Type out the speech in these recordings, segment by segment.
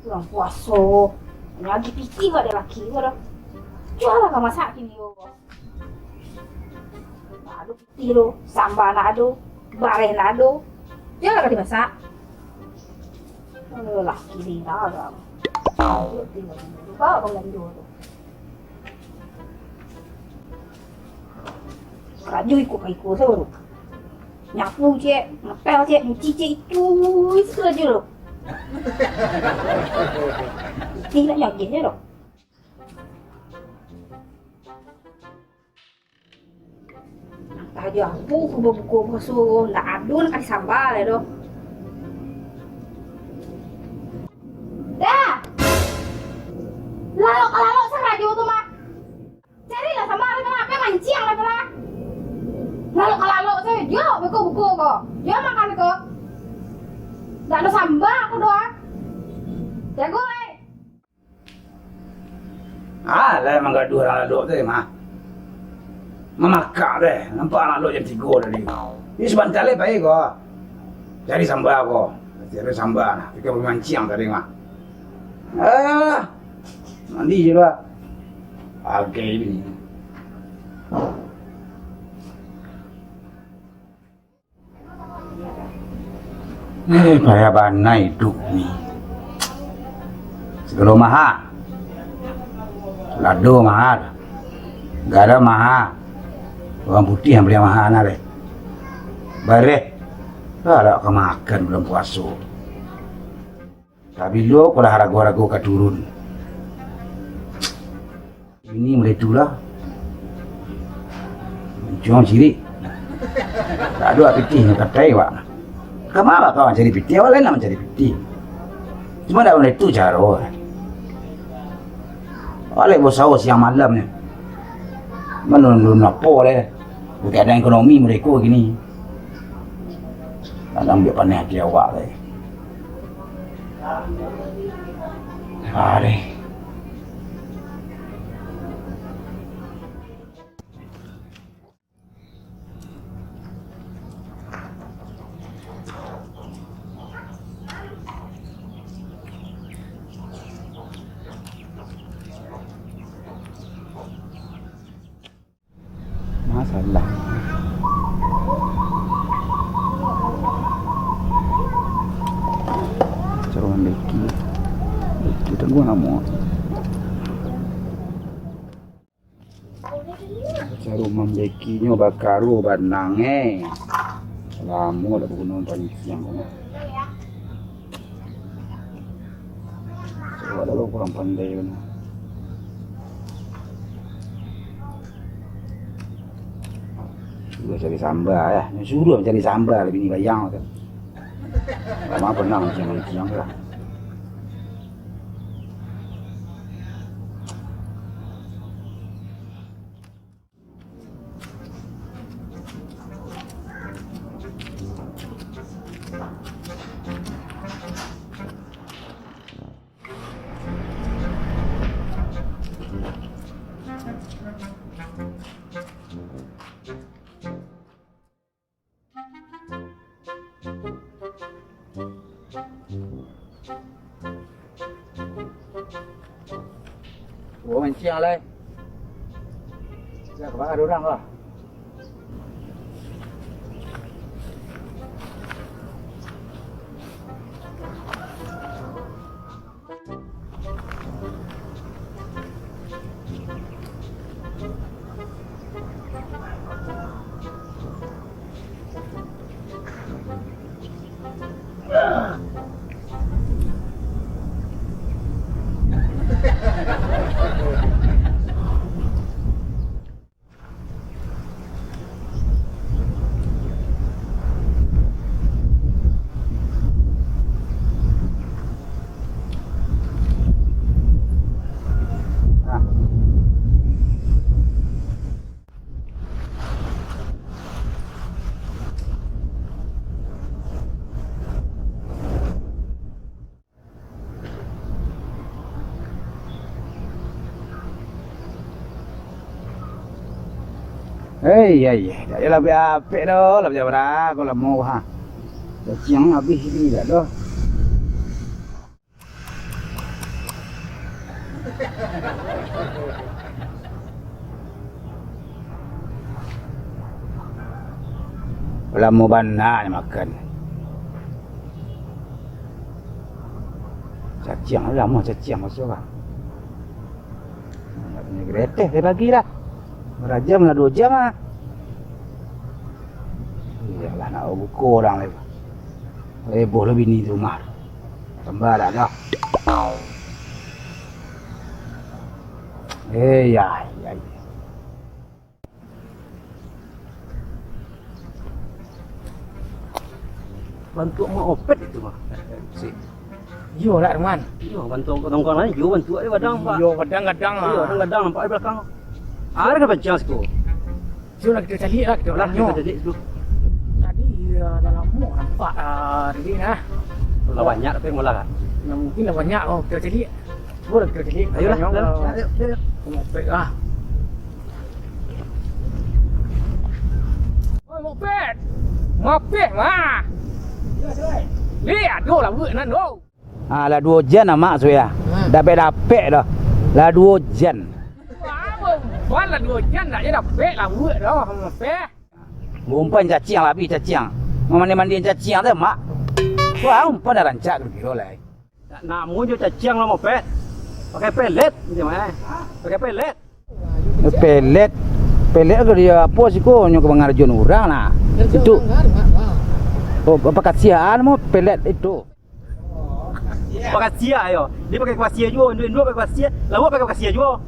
Bulan puasa. Lagi fikir buat dia laki kau dah. Jual lah kau masak kini kau. Nak ada piti tu, sambal nak ada, bareh nak ada. Jual lah kau dimasak. Laki ni dah agak. Bawa kau lagi dua tu. Raju ikut saya tu. Nyapu cik, ngepel cik, nyuci cik itu saja tu. Tidak yakin je tu. Nak aja aku buku basuh, nak adu nak kasih sambal tu. Dah. Lalu saya raju tu mah. Carilah sambal apa mancing lah pula. Lalu saya, yo buku kok. Yo makan kok. Tak ada sambal aku doang. Jago le. Lah emang gaduh orang lalu tu mah. Memakak deh, nampak anak lo jam 3 tadi. Ini sebentar le baik kok. Cari sambal kok. Cari sambal nah. Fikir mancing tadi mah. Mandi je lah. Okey ini. Payah bana hidup ni. Segala mahal. Lado mahal. Garam mahal. Orang putih yang beli mahal nak deh. Bareh. Kalau kau makan belum puasa. Tapi lo kalau ragu-ragu kau turun. Ini mulai itulah. Cuma ciri. Tak ada pitih yang katai wak. Kenapa kau mencari piti? Orang lain nak mencari piti. Cuma dah mulai itu cara. Oleh bos sahur siang malam ni. Menurun apa le? Keadaan ekonomi mereka gini. Tak ambil pandai hati awak le. Hari. Masalah. Caruan leki. Kita gua nak mau. Caru mambekinya bakaru banang Lama dah gunung tadi siang kau. Coba dah lo kurang pandai benar. Suruh cari sambal ya. Suruh cari sambal lebih ni bayang tu. Lama pernah macam ni siang lah. Ủa mình treo lên. Dạ các bác đố răng rồi. Hei, dah je lebih apik dah, lebih berapa kalau mau ha. Dah siang habis ni dah dah. Lama banyak makan. Cacing lama cacing masuk lah. Nak punya gereteh dia bagi lah. Berjam lah 2 jam lah. Iyalah nak buka orang lagi. Heboh lah bini tu rumah. Tambah dah dah. Ya. Bantu mak opet itu mah. Yo lah Arman. Yo bantu kawan-kawan lain, yo bantu dia kadang pak. Yo kadang-kadang Yo kadang-kadang nampak di belakang. Ada kan bancang situ. Yo nak kita cari lah kita Lah orang yo. kita jadi situ. Tadi dalam mu nampak tadi nah. Lah banyak tapi malah kan. Nah, mungkin lah banyak kita cari. Boleh kita cari. Ayolah. Ayo. Moped ah. Oi moped. Moped mah. Lihat tu lah buat nan tu. Lah 2 jam lah mak saya. Dapat dah. Lah 2 jam. Buat lah 2 jam tak je dapat lah buat dah. Moped. Umpan cacing lah habis cacing. Mandi-mandiin cacing tu mak. Wah umpan dah rancak kira lah. Nak muncul cacing lah moped. Pakai pelet macam mana? Pakai pelet. Pelet ke dia apa sih kau nyo kebangarjun orang nah. Itu. Oh, apa kasihan mau pelet itu. Pakai sia yo. Dia pakai kasia juga, Indo pakai kasia. Lawa pakai kasia juga.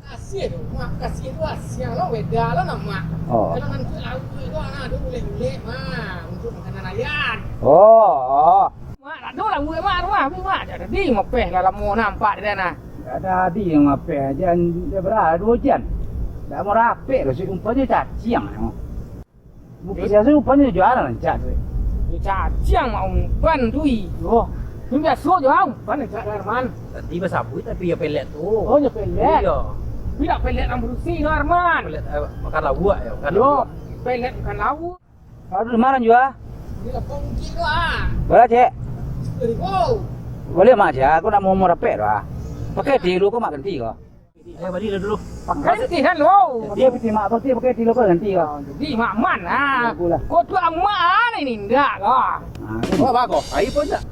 Kasih tu, mak kasih tu siang lah beda lah nama. Oh. Kalau nanti lauk itu anak dia boleh mah untuk makanan ayam. Oh. Mak tak ada lah buat mak mak jadi mopeh lah lama nampak dia nah. Ada di yang apa jangan dia berada 2 jam. Dah mau rapi tu si umpanya cacing. Bukan saya umpanya jualan rancak tu. Cacing mak umpan tu. Yo. Ni biasa je umpan cak Arman. Tadi bersabut tapi ya pelet tu. Oh ya pelet. Iya. Tidak pelet yang bersih no Arman. Pelet makan lawak ya, makan Yo, lawak. pelet bukan lauk. Aduh mana juga? Dia lapang mungkin tu ah. Boleh cek? 1000. Boleh mak cek, aku nak mau rapi tu ah. Pakai di lu kau mak ganti kau. Ayo balik dulu. Pakai ti kan lo. Dia piti mak pasti pakai di lu kau ganti kau. Jadi mak man ah. Bagulah. Kau tu amak ni ndak kau. Oh bagus. Pai pun tak.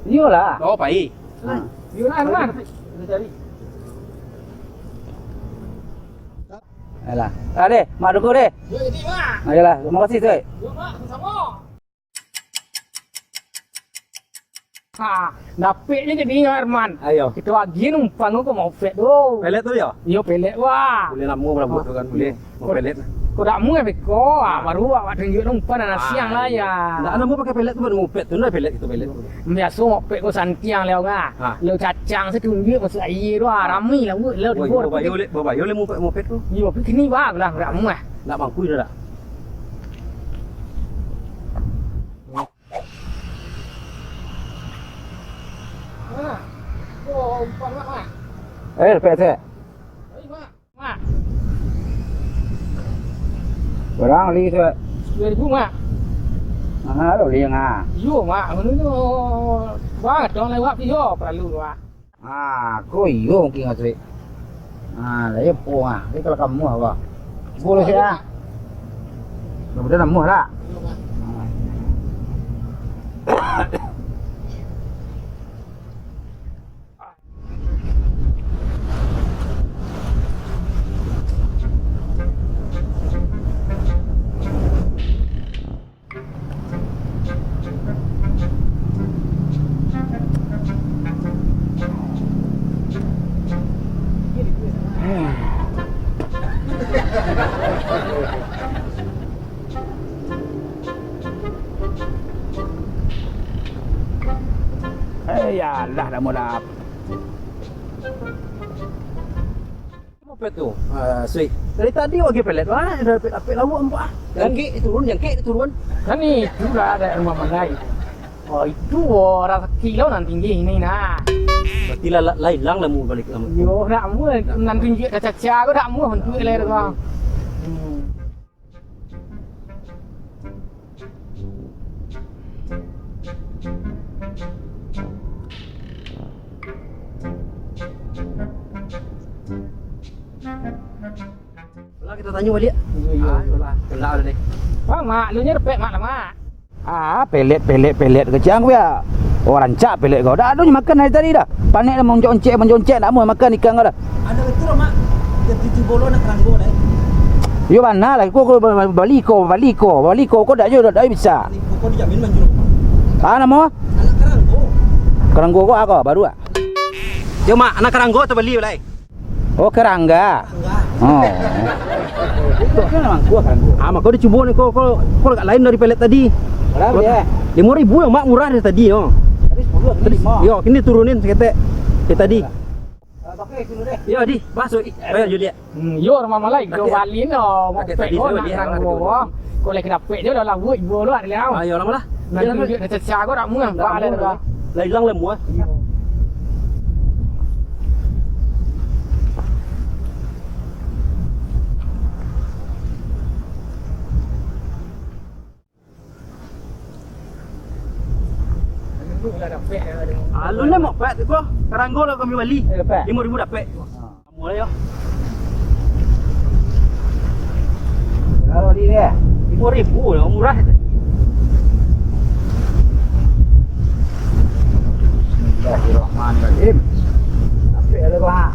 Iyalah. Oh pai. Yo lah Arman. Kita cari. Alah. Deh, mak dulu deh. Yo jadi mak. Ayolah, terima kasih tu. Yo mak sama. Ha, dapatnya jadi Arman. Ayo. Kita lagi numpang kau mau pet tu. Pelet tu ya? Yo pelet wah. Boleh nak mau berapa tu kan boleh. Mau pelet. Kau tak mau beko, baru awak tunjuk numpang dan siang lah ya. Nak nak mau pakai pelet tu baru mau pet tu nak pelet itu pelet. Biasa mau pet kau santiang leo ngah. Leo cacang saya tunjuk masuk air tu ramai lah buat leo di bawah. Bawa boleh mau pet tu. Yo pergi ni bah lah ramu ah. Nak bangku dah tak? Mana? Oh, umpan mak. Pet tu. Oi mak. Mak. Orang li tu. 2000 mak. Lo li ngah. Yo mak, menuju bah dong lewat yo perlu wah. Kau iyo mungkin ngasih. Lah ya po Ini kalau kamu apa? Boleh saya. Kemudian kamu lah. Yo mak. Ya lah dah mau dapat. Mau pet tu. Sweet. Dari tadi lagi pelet. Wah, dah pelet lawak empat. Jangkit turun. Kan itu lah ada rumah mandai. Oh itu rasa kilo nanti tinggi ini nah. Berarti lah hilang lah mu balik kamu. Yo nak mu nanti tinggi caca ko nak mu hentu le ko. nak tanya balik. Ya. Itulah. Kelak dah ni. Bang, mak, lu nya repek mak lah, mak. Pelet kecang aku ya. Orang rancak pelet kau. Dah ada makan hari tadi dah. Panik dah menjoncek tak mau makan ikan kau dah. Ada betul mak. Dia 7 bolo nak keranggo dah. Yo mana lah kau balik kau dah je dah bisa. Ni pokok dijamin manjur. Nama mau? Anak keranggo. Keranggo kau aku baru ah. Yo mak, anak keranggo tu beli boleh. Oh kerangga. Kerangga. Oh. Itu kan memang gua keranggo. Mak kau dicubo ni kau agak lain dari pelet tadi. Berapa dia? 5.000 yang mak murah dari tadi yo. Tadi 10 Yo, kini turunin seketek. Tadi. Pakai dulu deh. Yo di, masuk. Ayo Julia. Yo orang mama lain kau balik no. Mau Okey, pek tadi kau saya nak balik, kerang aku gua. balik. Kau lagi dapet dia dah lawa ibu lu ada liau. Ayo lama lah. Nanti dia nak cecah kau tak muah. Ba le dah. Lai lang le mua. Lu dah dapet dah. Alun le mau pet ko. Keranggo lah kami bali. Dapat. 5.000 dapat. Mulai yo. Kalau di dia. 5.000 lah murah. Bismillahirrahmanirrahim. Apa ada bah?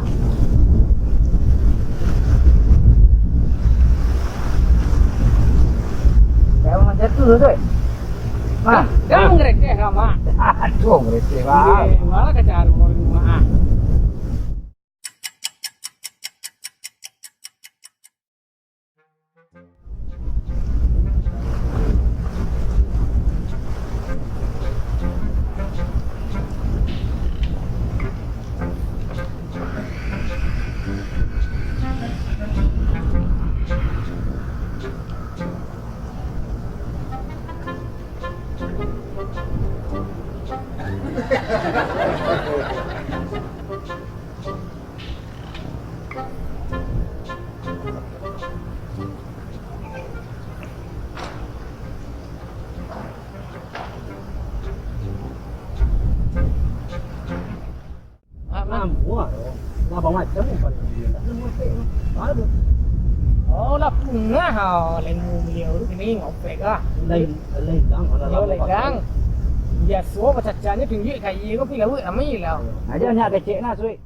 Kau macam tu tu. Mak, Dah ngerekeh kau mak. aduh mereka bah. Malah kejar orang rumah. Mua. Lah bang macam pun. Aduh. Oh lah punah ha. Lain mu beliau tu ni ngopek ah. Lain lang. Yo lain gang. Biasa macam-macamnya tunjuk kaya kau pergi lawak ramai lah. Aja nak kecek nak suik.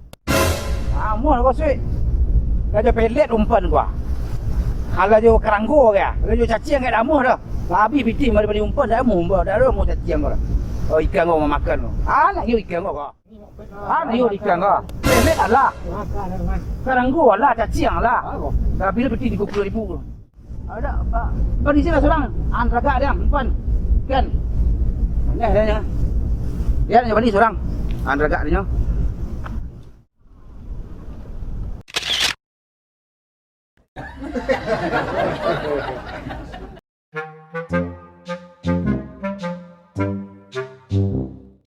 Amun kau suik. Kau pelet umpan gua. Kalau jo keranggo ke? Kalau jo cacing ke dah muh dah. Habis piti daripada umpan dah muh, dah ada muh cacing kau dah. Oh ikan kau mau makan kau. Nak yo ikan kau. Nak yo ikan kau. Pelet lah. Makan dah. Keranggo lah, cacing lah. Tapi dia peti 30,000. Ada apa? Kau di sini seorang. Antraga dia umpan. Kan? Dia balik seorang. Antraga dia.